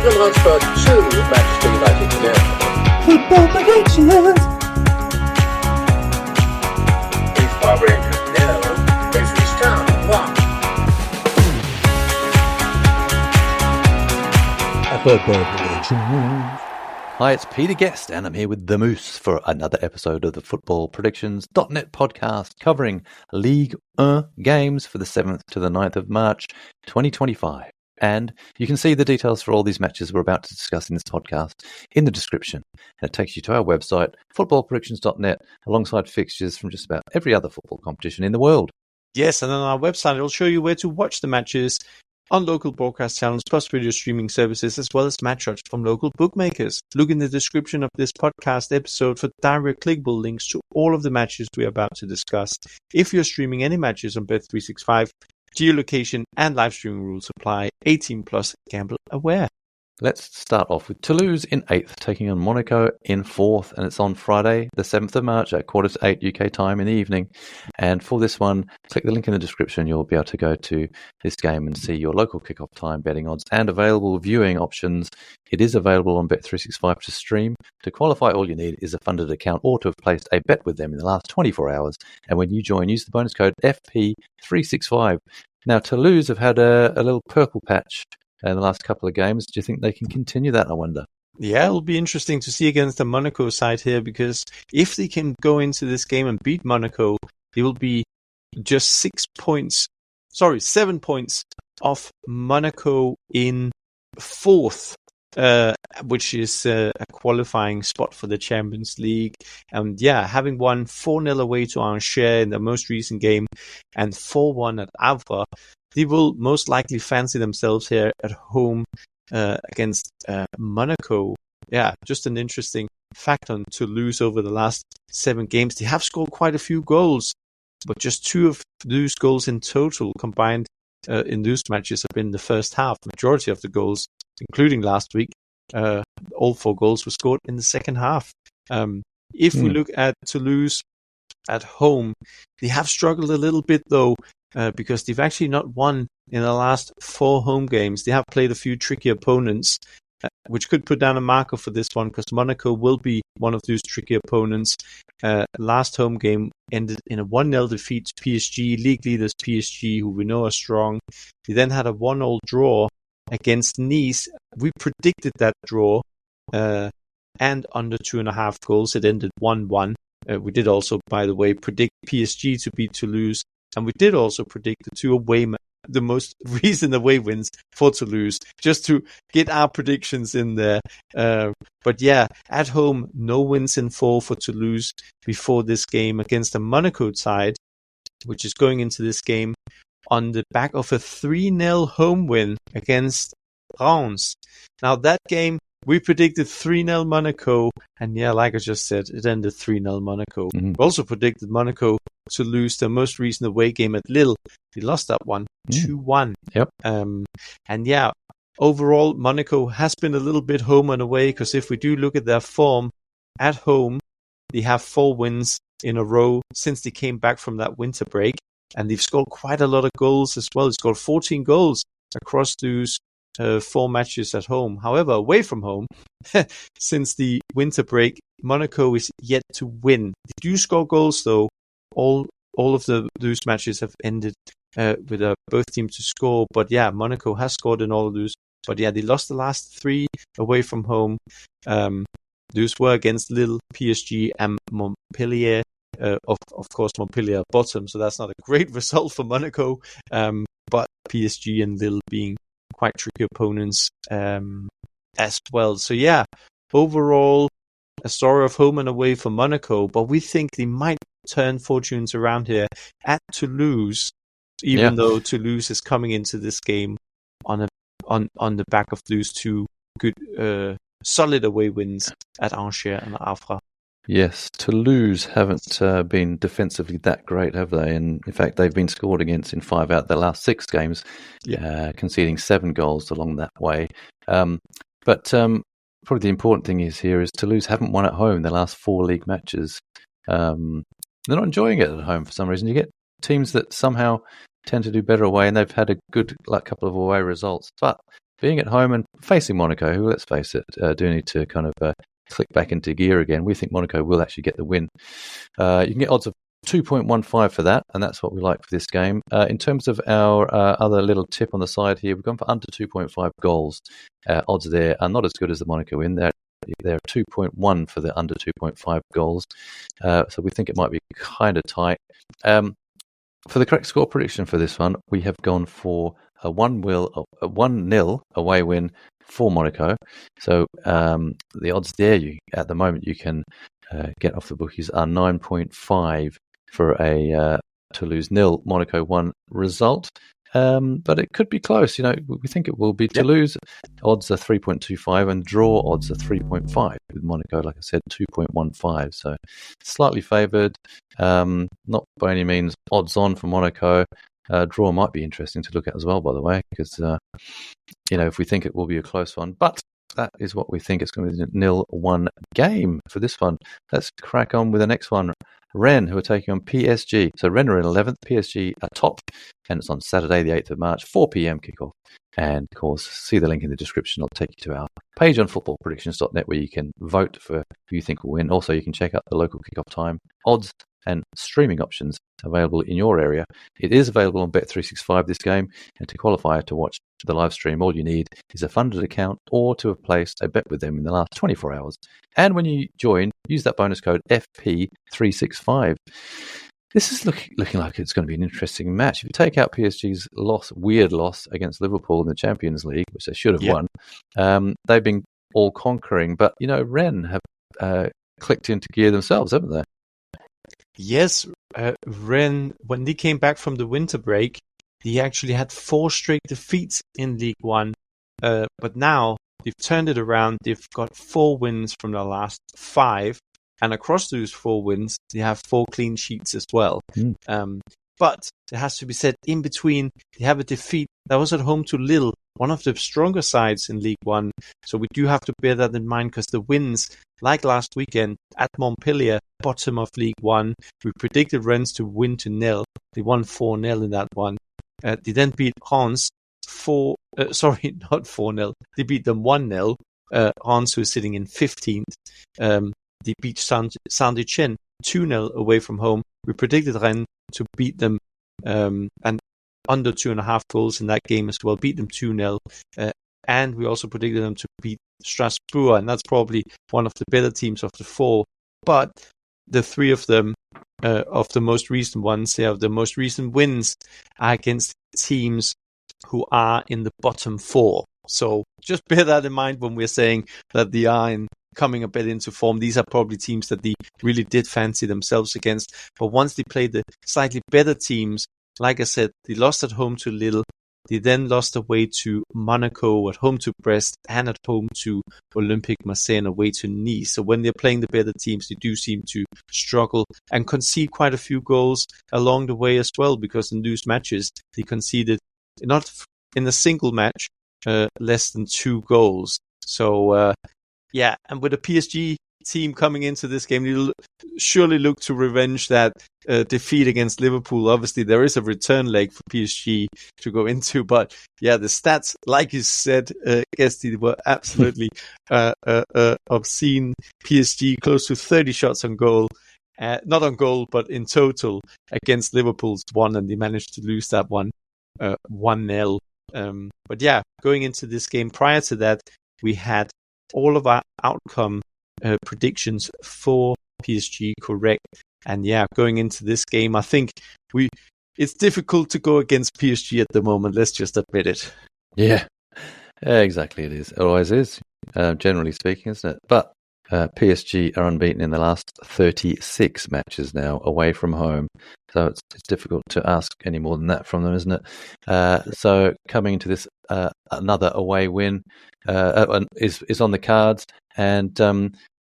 Tottenham Hotspur 2, Manchester United 0. Football predictions. Power Rangers 0, Ipswich Town 1. Football predictions. Hi, it's Peter Guest, and I'm here with the Moose for another episode of the Football Predictions.net podcast covering Ligue 1 games for the 7th to the 9th of March 2025. And you can see the details for all these matches we're about to discuss in this podcast in the description. And it takes you to our website, footballpredictions.net, alongside fixtures from just about every other football competition in the world. Yes, and on our website, it'll show you where to watch the matches on local broadcast channels, plus video streaming services, as well as match odds from local bookmakers. Look in the description of this podcast episode for direct clickable links to all of the matches we're about to discuss. If you're streaming any matches on Bet365, geolocation and live streaming rules apply. 18 plus, gamble aware. Let's start off with Toulouse in 8th, taking on Monaco in 4th, and it's on Friday, the 7th of March at 7:45 UK time in the evening. And for this one, click the link in the description. You'll be able to go to this game and see your local kickoff time, betting odds, and available viewing options. It is available on Bet365 to stream. To qualify, all you need is a funded account or to have placed a bet with them in the last 24 hours. And when you join, use the bonus code FP365. Now, Toulouse have had a little purple patch in the last couple of games. Do you think they can continue that, I wonder? Yeah, it'll be interesting to see against the Monaco side here, because if they can go into this game and beat Monaco, they will be just 7 points off Monaco in 4th, which is a qualifying spot for the Champions League. And yeah, having won 4-0 away to Angers in the most recent game and 4-1 at Havre, they will most likely fancy themselves here at home against Monaco. Yeah, just an interesting fact on Toulouse over the last 7 games. They have scored quite a few goals, but just 2 of those goals in total combined in those matches have been in the first half. Majority of the goals, including last week, all 4 goals were scored in the second half. If we look at Toulouse at home, they have struggled a little bit though, because they've actually not won in the last 4 home games. They have played a few tricky opponents, which could put down a marker for this one, because Monaco will be one of those tricky opponents. Last home game ended in a 1-0 defeat to PSG, league leaders PSG, who we know are strong. They then had a 1-1 draw against Nice. We predicted that draw, and under 2.5 goals. It ended 1-1. We did also, by the way, predict PSG to beat Toulouse, and we did also predict the most recent away wins for Toulouse, just to get our predictions in there. But yeah, at home, no wins in 4 for Toulouse before this game against the Monaco side, which is going into this game on the back of a 3-0 home win against Reims. Now that game, we predicted 3-0 Monaco, and yeah, like I just said, it ended 3-0 Monaco. We also predicted Monaco to lose their most recent away game at Lille. They lost that one 2-1. Yep. And yeah, overall, Monaco has been a little bit home and away, because if we do look at their form at home, they have 4 wins in a row since they came back from that winter break, and they've scored quite a lot of goals as well. They've scored 14 goals across those 4 matches at home. However, away from home, since the winter break, Monaco is yet to win. They do score goals though. All of those matches have ended with both teams to score. But yeah, Monaco has scored in all of those. But yeah, they lost the last 3 away from home. Those were against Lille, PSG, and Montpellier. Of course, Montpellier bottom, so that's not a great result for Monaco. But PSG and Lille being quite tricky opponents as well. So yeah, overall, a story of home and away for Monaco, but we think they might turn fortunes around here at Toulouse, even though Toulouse is coming into this game on the back of those 2 good solid away wins at Angers and Havre. Yes, Toulouse haven't been defensively that great, have they? And in fact, they've been scored against in 5 out of their last 6 games, conceding 7 goals along that way. But probably the important thing is Toulouse haven't won at home their last 4 league matches. They're not enjoying it at home for some reason. You get teams that somehow tend to do better away, and they've had a good couple of away results. But being at home and facing Monaco, who, let's face it, do need to kind of click back into gear again. We think Monaco will actually get the win. You can get odds of 2.15 for that, and that's what we like for this game. In terms of our other little tip on the side here, we've gone for under 2.5 goals. Odds there are not as good as the Monaco win. They're 2.1 for the under 2.5 goals. So we think it might be kind of tight. For the correct score prediction for this one, we have gone for a 1-0 away win for Monaco. So the odds there at the moment you can get off the bookies are 9.5 for a Toulouse 0, Monaco 1 result. But it could be close. We think it will be. Yep. Toulouse odds are 3.25 and draw odds are 3.5 with Monaco, like I said, 2.15. So slightly favoured. Not by any means odds on for Monaco. Draw might be interesting to look at as well, by the way, because if we think it will be a close one. But that is what we think. It's going to be a 0-1 game for this one. Let's crack on with the next one. Rennes, who are taking on PSG. So Rennes are in 11th, PSG are top, and it's on Saturday, the 8th of March, 4 p.m. kickoff. And, of course, see the link in the description. I'll take you to our page on footballpredictions.net where you can vote for who you think will win. Also, you can check out the local kickoff time, odds, and streaming options available in your area. It is available on Bet365, this game, and to qualify to watch the live stream, all you need is a funded account or to have placed a bet with them in the last 24 hours. And when you join, use that bonus code FP365. This is looking like it's going to be an interesting match. If you take out PSG's weird loss against Liverpool in the Champions League, which they should have won, they've been all conquering. But, Rennes have clicked into gear themselves, haven't they? Yes, Rennes, when they came back from the winter break, they actually had 4 straight defeats in League One. But now they've turned it around. They've got 4 wins from the last 5. And across those 4 wins, they have 4 clean sheets as well. But it has to be said, in between, they have a defeat that was at home to Lille, one of the stronger sides in League One. So we do have to bear that in mind, because the wins, like last weekend at Montpellier, bottom of League One, we predicted Rennes to win to 0. They won 4-0 in that one. They then beat Reims not 4-0. They beat them 1-0. Reims, who is sitting in 15th. They beat Saint-Etienne 2-0 away from home. We predicted Rennes to beat them and under 2.5 goals in that game as well, beat them 2-0. And we also predicted them to beat Strasbourg, and that's probably one of the better teams of the 4. But the 3 of them, of the most recent ones, the most recent wins are against teams who are in the bottom 4. So just bear that in mind when we're saying that they are coming a bit into form. These are probably teams that they really did fancy themselves against. But once they played the slightly better teams, like I said, they lost at home to Lille. They then lost away to Monaco, at home to Brest, and at home to Olympique Marseille and away to Nice. So when they're playing the better teams, they do seem to struggle and concede quite a few goals along the way as well, because in those matches, they conceded, not in a single match, less than 2 goals. So, and with a PSG team coming into this game, you surely look to revenge that defeat against Liverpool. Obviously, there is a return leg for PSG to go into, but the stats, like you said, Gesti, were absolutely obscene. PSG close to 30 shots on goal, not on goal, but in total against Liverpool's 1, and they managed to lose that one 1-0. But going into this game, prior to that, we had all of our outcome predictions for PSG correct. And going into this game, I think it's difficult to go against PSG at the moment. Let's just admit it. Yeah, exactly. It is. It always is, generally speaking, isn't it? But PSG are unbeaten in the last 36 matches now away from home. So it's difficult to ask any more than that from them, isn't it? So coming into this, another away win is on the cards. And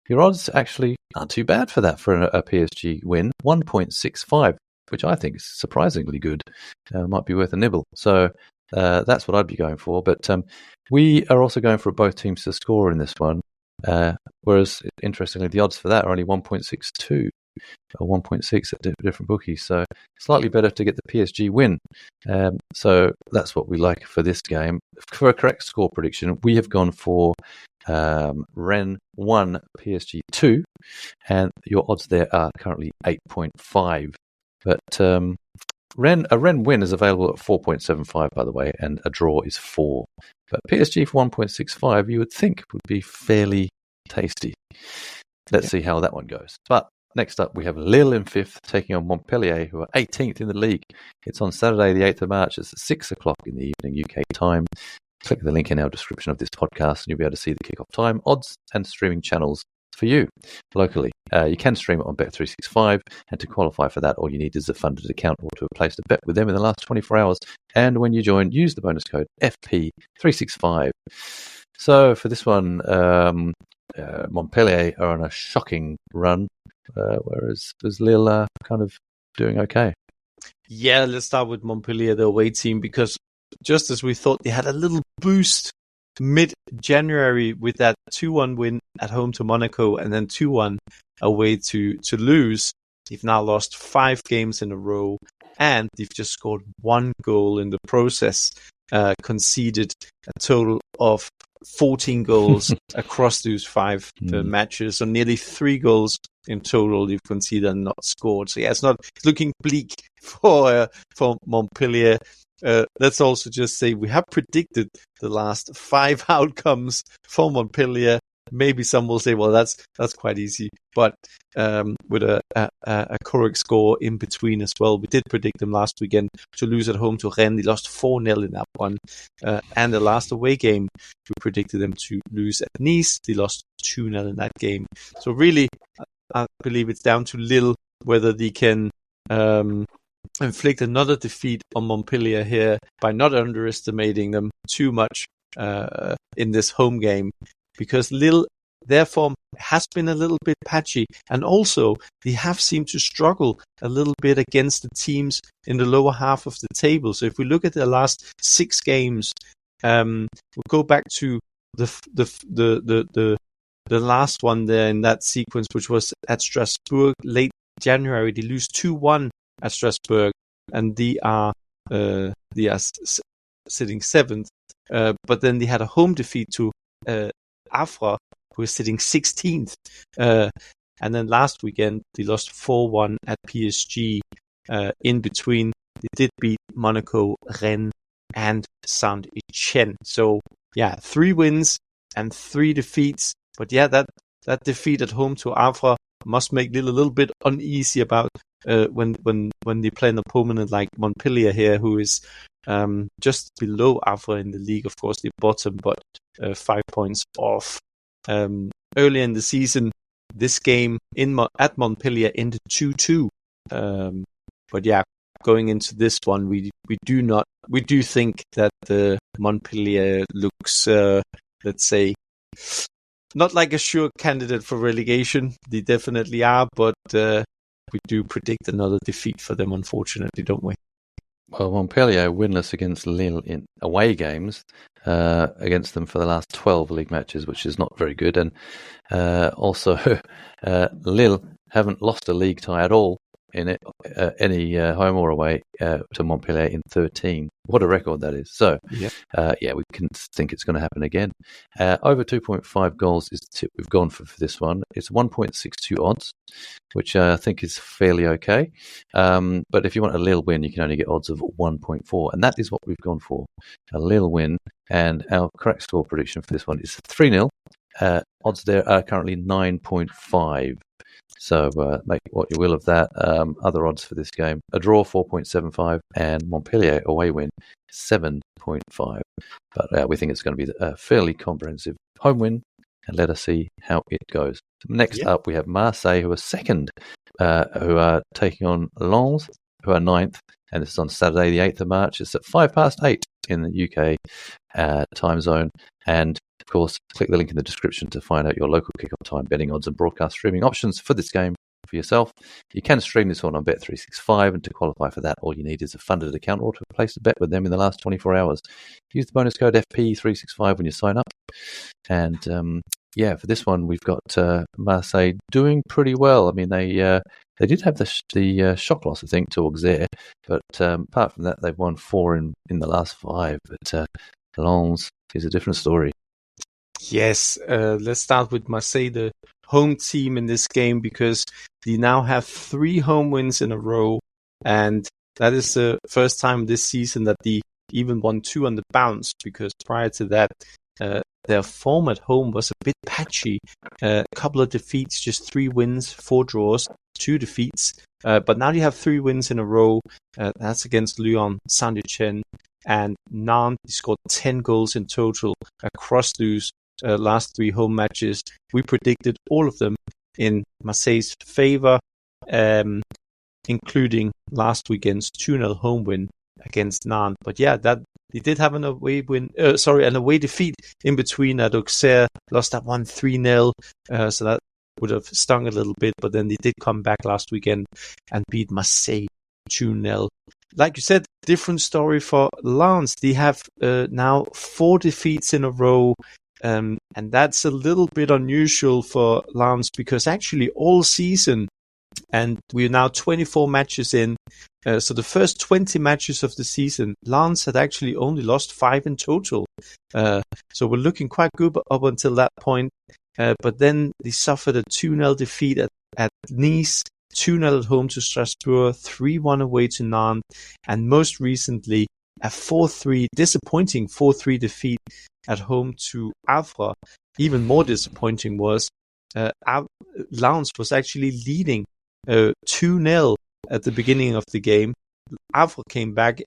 your odds actually aren't too bad for that, for a PSG win. 1.65, which I think is surprisingly good. Might be worth a nibble. So that's what I'd be going for. But we are also going for both teams to score in this one. Whereas, interestingly, the odds for that are only 1.62. or 1.6 at different bookies. So slightly better to get the PSG win. So that's what we like for this game. For a correct score prediction, we have gone for Rennes 1, PSG 2, and your odds there are currently 8.5. But a Rennes win is available at 4.75, by the way, and a draw is 4. But PSG for 1.65, you would think would be fairly tasty. Let's see how that one goes. But next up, we have Lille in 5th, taking on Montpellier, who are 18th in the league. It's on Saturday, the 8th of March. It's at 6 o'clock in the evening, UK time. Click the link in our description of this podcast, and you'll be able to see the kickoff time, odds, and streaming channels for you locally. You can stream it on Bet365, and to qualify for that, all you need is a funded account or to have placed a bet with them in the last 24 hours. And when you join, use the bonus code FP365. So for this one, Montpellier are on a shocking run, whereas Lille are kind of doing okay. Yeah, let's start with Montpellier, the away team, because just as we thought they had a little boost mid-January with that 2-1 win at home to Monaco and then 2-1 away to Toulouse, they've now lost 5 games in a row, and they've just scored 1 goal in the process, conceded a total of 14 goals across those 5 matches, so nearly 3 goals in total they've conceded and not scored. So yeah, it's looking bleak for Montpellier. Let's also just say we have predicted the last 5 outcomes for Montpellier. Maybe some will say, well, that's quite easy, but with a correct score in between as well. We did predict them last weekend to lose at home to Rennes. They lost 4-0 in that one. And the last away game, we predicted them to lose at Nice. They lost 2-0 in that game. So really, I believe it's down to Lille whether they can inflict another defeat on Montpellier here by not underestimating them too much in this home game, because Lille, their form has been a little bit patchy, and also they have seemed to struggle a little bit against the teams in the lower half of the table. So if we look at their last 6 games, we'll go back to the last one there in that sequence, which was at Strasbourg late January. They lose 2-1 at Strasbourg, and they are sitting 7th. But then they had a home defeat to Afra, who is sitting 16th. And then last weekend, they lost 4-1 at PSG. In between, they did beat Monaco, Rennes, and Saint-Etienne. So, yeah, 3 wins and 3 defeats. But yeah, that defeat at home to Afra must make Lille a little bit uneasy about when they play an opponent like Montpellier here, who is just below Afra in the league. Of course, they bottom, but 5 points off. Earlier in the season, this game at Montpellier ended 2-2. But yeah, going into this one, we do think that the Montpellier looks, let's say, not like a sure candidate for relegation. They definitely are, but we do predict another defeat for them, unfortunately, don't we? Well, Montpellier winless against Lille in away games against them for the last 12 league matches, which is not very good. And also, Lille haven't lost a league tie at all in it, any home or away to Montpellier in 13. What a record that is. So, yeah, we can think it's going to happen again. Over 2.5 goals is the tip we've gone for this one. It's 1.62 odds, which I think is fairly okay. But if you want a Lille win, you can only get odds of 1.4. And that is what we've gone for, a Lille win. And our correct score prediction for this one is 3-0. Odds there are currently 9.5. So make what you will of that. Other odds for this game: a draw 4.75 and Montpellier away win 7.5. But we think it's going to be a fairly comprehensive home win, and let us see how it goes. Next up, we have Marseille, who are second, who are taking on Lens, who are 9th, and this is on Saturday, the 8th of March. It's at 8:05 in the UK time zone, and of course, click the link in the description to find out your local kickoff time, betting odds, and broadcast streaming options for this game for yourself. You can stream this one on Bet365, and to qualify for that, all you need is a funded account or to place a bet with them in the last 24 hours. Use the bonus code FP365 when you sign up. And yeah, for this one, we've got Marseille doing pretty well. I mean, they did have the shock loss, I think, to Auxerre, but apart from that, they've won 4 in the last 5. But Lens is a different story. Yes, let's start with Marseille, the home team in this game, because they now have 3 home wins in a row, and that is the first time this season that they even won 2 on the bounce, because prior to that, their form at home was a bit patchy. A couple of defeats, just 3 wins, 4 draws, 2 defeats. But now you have 3 wins in a row. That's against Lyon, Saint-Etienne, and Nantes. They scored 10 goals in total across those last 3 home matches. We predicted all of them in Marseille's favor, including last weekend's 2-0 home win against Nantes. But yeah, that they did have an away defeat in between at Auxerre, lost that one 3-0, so that would have stung a little bit, but then they did come back last weekend and beat Marseille 2-0. Like you said, different story for Lens. They have now 4 defeats in a row, and that's a little bit unusual for Lens, because actually all season, and we're now 24 matches in, so the first 20 matches of the season, Lens had actually only lost 5 in total. So we're looking quite good up until that point. But then they suffered a 2-0 defeat at Nice, 2-0 at home to Strasbourg, 3-1 away to Nantes, and most recently a 4-3, disappointing 4-3 defeat at home to Havre. Even more disappointing was Lens was actually leading 2-0 at the beginning of the game. Havre came back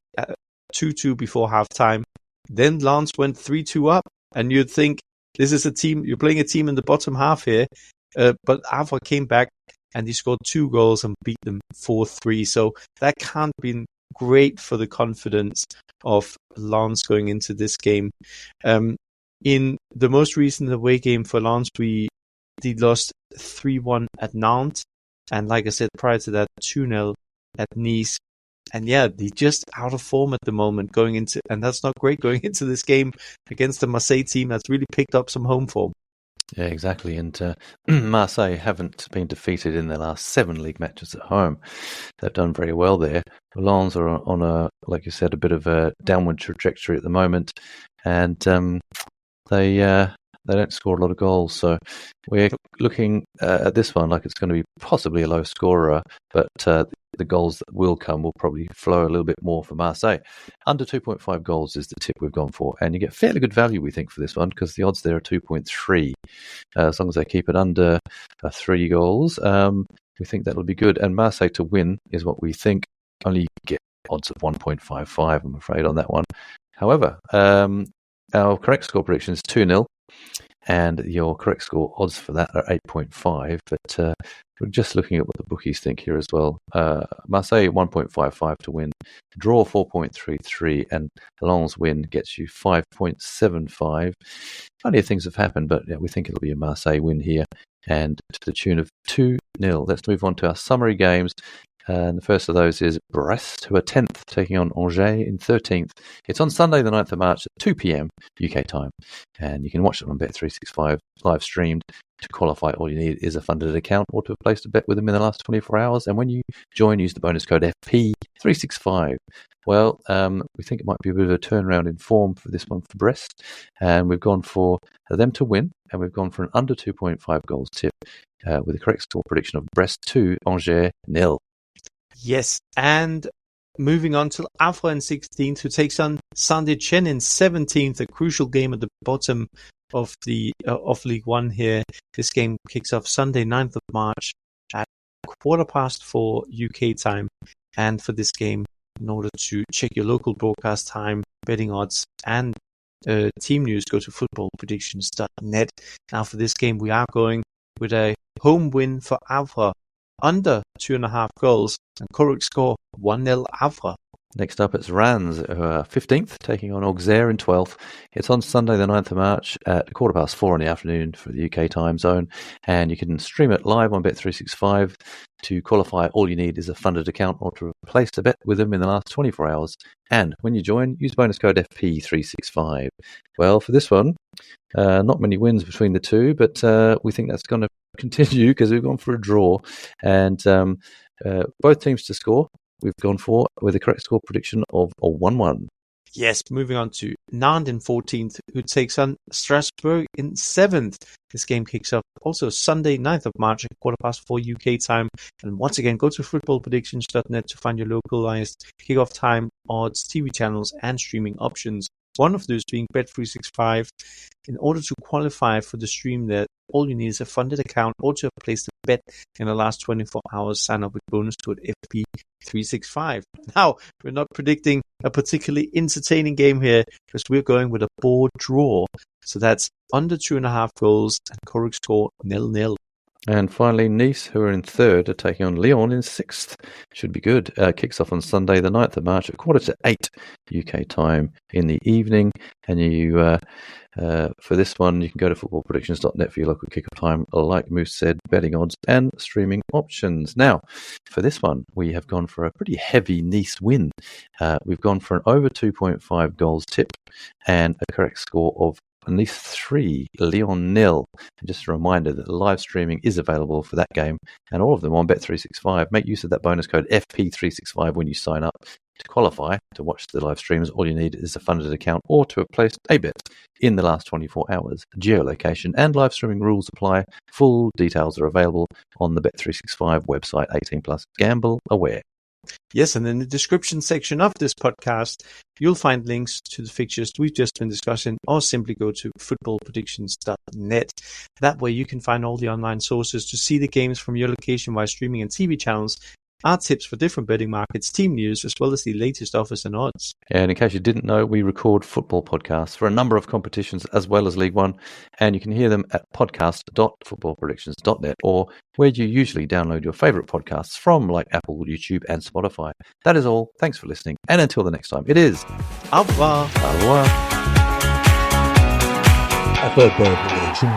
2-2 before halftime. Then Lens went 3-2 up, and you'd think this is a team, you're playing a team in the bottom half here, but Havre came back and he scored 2 goals and beat them 4-3. So that can't be great for the confidence of Lens going into this game. In the most recent away game for Lens, they lost 3-1 at Nantes, and like I said, prior to that, 2-0 at Nice. And yeah, they're just out of form at the moment and that's not great going into this game against the Marseille team that's really picked up some home form. Yeah, exactly. And Marseille haven't been defeated in their last 7 league matches at home. They've done very well there. Lens are on a, like you said, a bit of a downward trajectory at the moment, and they don't score a lot of goals. So we're looking at this one like it's going to be possibly a low scorer, but the goals that will come will probably flow a little bit more for Marseille. Under 2.5 goals is the tip we've gone for, and you get fairly good value, we think, for this one, because the odds there are 2.3. As long as they keep it under 3 goals, we think that'll be good. And Marseille to win is what we think. Only get odds of 1.55, I'm afraid, on that one. However, our correct score prediction is 2-0. And your correct score odds for that are 8.5. But we're just looking at what the bookies think here as well. Marseille 1.55 to win, draw 4.33, and Lens win gets you 5.75. Plenty of things have happened, but yeah, we think it'll be a Marseille win here, and to the tune of 2-0. Let's move on to our summary games. And the first of those is Brest, who are 10th, taking on Angers in 13th. It's on Sunday, the 9th of March at 2 p.m. UK time. And you can watch it on Bet365 live streamed. To qualify, all you need is a funded account or to have placed a bet with them in the last 24 hours. And when you join, use the bonus code FP365. Well, we think it might be a bit of a turnaround in form for this one for Brest. And we've gone for them to win, and we've gone for an under 2.5 goals tip with the correct score prediction of Brest 2, Angers 0. Yes, and moving on to Havre in 16th, who takes on Saint-Etienne in 17th, a crucial game at the bottom of the of Ligue 1 here. This game kicks off Sunday, 9th of March at 4:15 UK time. And for this game, in order to check your local broadcast time, betting odds, and team news, go to footballpredictions.net. Now for this game, we are going with a home win for Havre, under 2.5 goals, and correct score 1-0 Havre. Next up, it's Rans, 15th, taking on Auxerre in 12th. It's on Sunday, the 9th of March at 4:15 in the afternoon for the UK time zone. And you can stream it live on Bet365. To qualify, all you need is a funded account or to replace a bet with them in the last 24 hours. And when you join, use bonus code FP365. Well, for this one, not many wins between the two, but we think that's going to continue because we've gone for a draw. And both teams to score. We've gone for with a correct score prediction of a 1-1. Yes, moving on to Nantes in 14th, who takes on Strasbourg in 7th. This game kicks off also Sunday, 9th of March at 4:15 UK time. And once again, go to footballpredictions.net to find your localized kickoff time, odds, TV channels, and streaming options. One of those being Bet365. In order to qualify for the stream there, all you need is a funded account or to have placed a bet in the last 24 hours. Sign up with bonus code FP365. Now, we're not predicting a particularly entertaining game here because we're going with a board draw. So that's under 2.5 goals and correct score 0-0. And finally, Nice, who are in 3rd, are taking on Lyon in 6th. Should be good. Kicks off on Sunday, the 9th of March at 7:45 UK time in the evening. And you, for this one, you can go to footballpredictions.net for your local kickoff time, like Moose said, betting odds and streaming options. Now, for this one, we have gone for a pretty heavy Nice win. We've gone for an over 2.5 goals tip and a correct score of Nice 3, Lyon 0. And just a reminder that live streaming is available for that game and all of them on Bet365. Make use of that bonus code FP365 when you sign up. To qualify to watch the live streams, all you need is a funded account or to have placed a bet in the last 24 hours. Geolocation and live streaming rules apply. Full details are available on the Bet365 website. 18 plus. Gamble aware. Yes, and in the description section of this podcast, you'll find links to the fixtures we've just been discussing, or simply go to footballpredictions.net. That way you can find all the online sources to see the games from your location via streaming and TV channels, our tips for different betting markets, team news, as well as the latest offers and odds. And in case you didn't know, we record football podcasts for a number of competitions as well as League One, and you can hear them at podcast.footballpredictions.net or where you usually download your favourite podcasts from, like Apple, YouTube, and Spotify. That is all. Thanks for listening, and until the next time, it is Au revoir. au revoir. A football prediction.